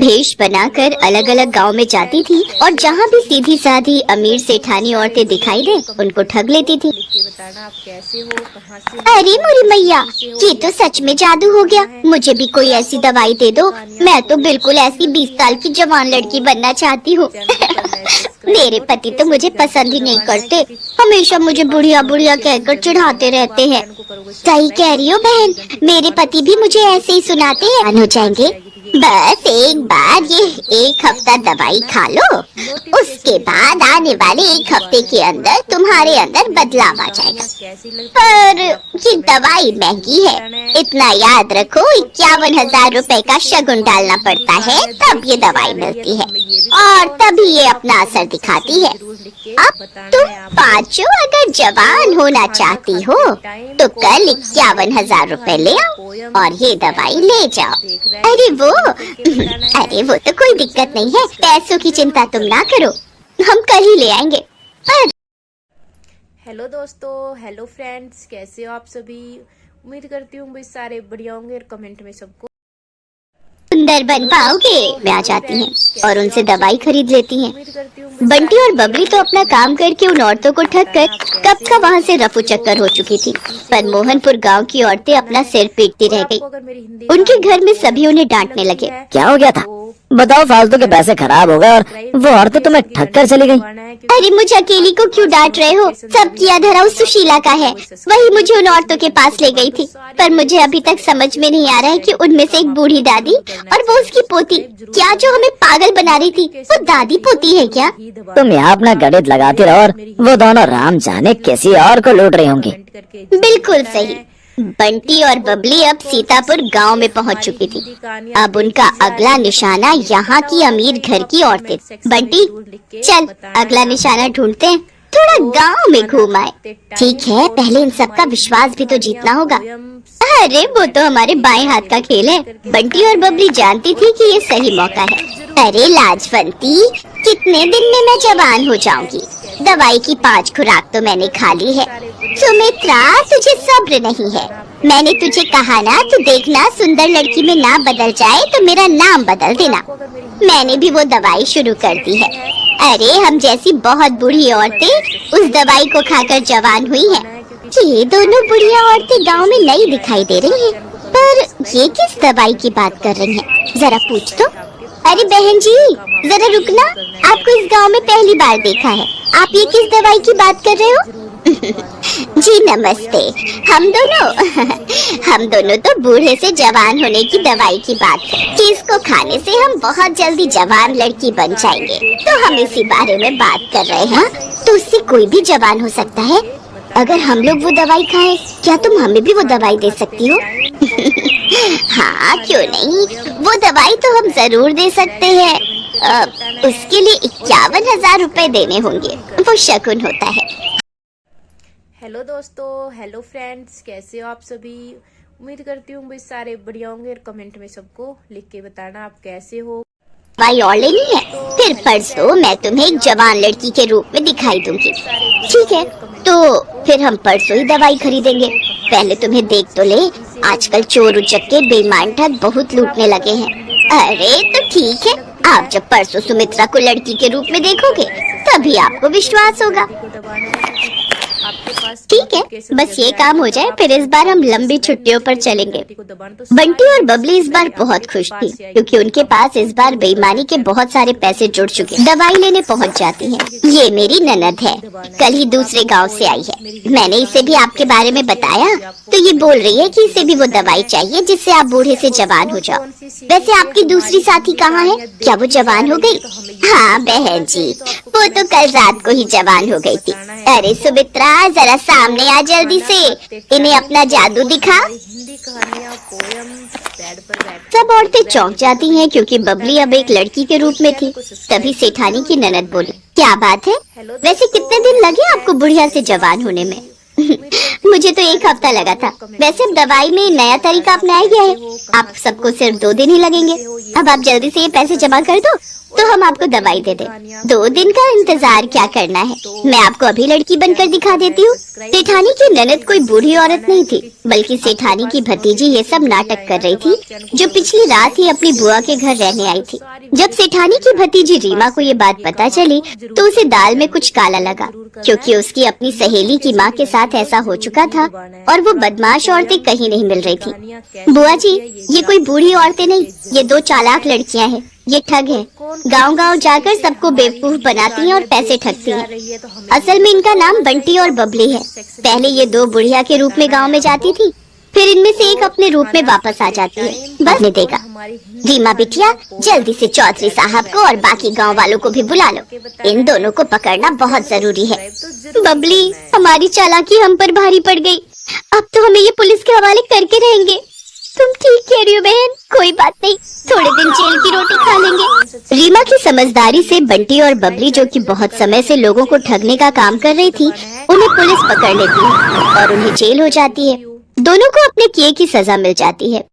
भेष बनाकर अलग अलग गांव में जाती थी और जहाँ भी सीधी साधी अमीर सेठानी औरतें दिखाई दे उनको ठग लेती थी। अरे मोरी मैया, ये तो सच में जादू हो गया। मुझे भी कोई ऐसी दवाई दे दो। मैं तो बिल्कुल ऐसी 20 साल की जवान लड़की बनना चाहती हूँ। मेरे पति तो मुझे पसंद ही नहीं करते, हमेशा मुझे बुढ़िया बुढ़िया कहकर चिढ़ाते रहते हैं। सही कह रही हो बहन, मेरे पति भी मुझे ऐसे ही सुनाते हैं। हो जाएंगे, बस एक बार ये 1 हफ्ता दवाई खा लो, उसके बाद आने वाले 1 हफ्ते के अंदर तुम्हारे अंदर बदलाव आ जाएगा। पर ये दवाई महंगी है, इतना याद रखो, 51,000 रुपए का शगुन डालना पड़ता है तब ये दवाई मिलती है और तभी ये अपना असर दिखाती है। अब तुम पांचों अगर जवान होना चाहती हो तो कल 51,000 रुपए ले आओ और ये दवाई ले जाओ। अरे वो तो कोई दिक्कत नहीं है, पैसों की चिंता तुम ना करो, हम कल ही ले आएंगे। पर हेलो दोस्तों, हेलो फ्रेंड्स, कैसे हो आप सभी। उम्मीद करती हूँ भाई सारे बढ़िया होंगे और कमेंट में सबको सुंदर बन पाओगे। मैं आ जाती हैं और उनसे दवाई खरीद लेती हैं। बंटी और बबली तो अपना काम करके उन औरतों को ठग कर कब का वहाँ से रफू चक्कर हो चुकी थी, पर मोहनपुर गांव की औरतें अपना सिर पीटती रह गई। उनके घर में सभी उन्हें डांटने लगे। क्या हो गया था बताओ, फालतू के पैसे खराब हो गए और वो औरतें तुम्हें ठग कर चली गई। अरे मुझे अकेली को क्यों डांट रहे हो, सब किया धरा उस सुशीला का है, वही मुझे उन औरतों के पास ले गई थी। पर मुझे अभी तक समझ में नहीं आ रहा है कि उनमें से एक बूढ़ी दादी और वो उसकी पोती, क्या जो हमें पागल बना रही थी वो दादी पोती है क्या। तुम यहाँ अपना गणित लगाती रहो और वो दोनों राम जाने किसी और को लूट रही होंगी। बिल्कुल सही। बंटी और बबली अब सीतापुर गांव में पहुंच चुकी थी। अब उनका अगला निशाना यहाँ की अमीर घर की औरतें। बंटी चल अगला निशाना ढूंढते हैं, थोड़ा गांव में घूम आए। ठीक है, पहले इन सबका विश्वास भी तो जीतना होगा। अरे वो तो हमारे बाएं हाथ का खेल है। बंटी और बबली जानती थी कि ये सही मौका है। अरे लाजवंती, कितने दिन में मैं जवान हो जाऊंगी। दवाई की 5 खुराक तो मैंने खा ली है। सुमित्रा, तुझे सब्र नहीं है। मैंने तुझे कहा ना, तू देखना सुंदर लड़की में ना बदल जाए तो मेरा नाम बदल देना। मैंने भी वो दवाई शुरू कर दी है। अरे हम जैसी बहुत बूढ़ी औरतें उस दवाई को खाकर जवान हुई हैं। ये दोनों बुढ़िया औरतें गांव में नई दिखाई दे रही हैं, पर ये किस दवाई की बात कर रही हैं? जरा पूछ तो। अरे बहन जी, जरा रुकना, आपको इस गांव में पहली बार देखा है। आप ये किस दवाई की बात कर रहे हो? जी नमस्ते। हम दोनों तो बूढ़े से जवान होने की दवाई की बात है कि इसको खाने से हम बहुत जल्दी जवान लड़की बन जाएंगे, तो हम इसी बारे में बात कर रहे हैं। तो उससे कोई भी जवान हो सकता है। अगर हम लोग वो दवाई खाएं, क्या तुम हमें भी वो दवाई दे सकती हो? हाँ क्यों नहीं, वो दवाई तो हम जरूर दे सकते हैं। उसके लिए 51,000 रुपए देने होंगे, वो शगुन होता है। हेलो दोस्तों, हेलो फ्रेंड्स, कैसे हो आप सभी। उम्मीद करती हूँ भाई सारे बढ़िया होंगे और कमेंट में सबको लिख के बताना आप कैसे हो। दवाई और लेनी है, फिर परसों मैं तुम्हें एक जवान लड़की के रूप में दिखाई दूंगी। ठीक है, तो फिर हम परसों ही दवाई खरीदेंगे। पहले तुम्हें देख तो ले, आजकल चोर उचक्के बेईमान ठग बहुत लूटने लगे हैं। अरे तो ठीक है, आप जब परसों सुमित्रा को लड़की के रूप में देखोगे तभी आपको विश्वास होगा। ठीक है, बस ये काम हो जाए, फिर इस बार हम लंबी छुट्टियों पर चलेंगे। बंटी और बबली इस बार बहुत खुश थी क्योंकि उनके पास इस बार बेईमानी के बहुत सारे पैसे जुड़ चुके। दवाई लेने पहुंच जाती हैं। ये मेरी ननद है, कल ही दूसरे गांव से आई है। मैंने इसे भी आपके बारे में बताया, तो ये बोल रही है कि इसे भी वो दवाई चाहिए जिससे आप बूढ़े से जवान हो जाओ। वैसे आपकी दूसरी साथी कहाँ है, क्या वो जवान हो गई? हाँ बहन जी, वो तो कल रात को ही जवान हो गई थी। अरे सुमित्रा, जरा सामने आ जल्दी से, इन्हें अपना जादू दिखा। सब औरतें चौंक जाती हैं क्योंकि बबली अब एक लड़की के रूप में थी। तभी सेठानी की ननद बोली, क्या बात है, वैसे कितने दिन लगे आपको बुढ़िया से जवान होने में? मुझे तो 1 हफ्ता लगा था। वैसे अब दवाई में नया तरीका अपनाया गया है, आप सबको सिर्फ 2 दिन ही लगेंगे। अब आप जल्दी से ये पैसे जमा कर दो तो हम आपको दवाई दे दें। 2 दिन का इंतजार क्या करना है, मैं आपको अभी लड़की बनकर दिखा देती हूँ। सेठानी की ननद कोई बूढ़ी औरत नहीं थी, बल्कि सेठानी की भतीजी ये सब नाटक कर रही थी, जो पिछली रात ही अपनी बुआ के घर रहने आई थी। जब सेठानी की भतीजी रीमा को ये बात पता चली तो उसे दाल में कुछ काला लगा, क्योंकि उसकी अपनी सहेली की माँ के साथ ऐसा हो चुका था और वो बदमाश औरतें कहीं नहीं मिल रही थी। बुआ जी, ये कोई बूढ़ी औरतें नहीं, ये 2 चालाक लड़कियां हैं। ये ठग है, गांव-गांव जाकर सबको बेवकूफ बनाती हैं और पैसे ठगती हैं। असल में इनका नाम बंटी और बबली है। पहले ये 2 बुढ़िया के रूप में गांव में जाती थी, फिर इनमें से एक अपने रूप में वापस आ जाती है। बस ने देगा। रीमा बिटिया, जल्दी से चौधरी साहब को और बाकी गांव वालों को भी बुला लो, इन दोनों को पकड़ना बहुत जरूरी है। बबली, हमारी चालाकी हम पर भारी पड़ गई, अब तो हमें ये पुलिस के हवाले करके रहेंगे। तुम ठीक कह रही हो बहन, कोई बात नहीं, थोड़े दिन जेल की रोटी खा लेंगे। रीमा की समझदारी से बंटी और बबली, जो कि बहुत समय से लोगों को ठगने का काम कर रही थी, उन्हें पुलिस पकड़ लेती है और उन्हें जेल हो जाती है। दोनों को अपने किए की सजा मिल जाती है।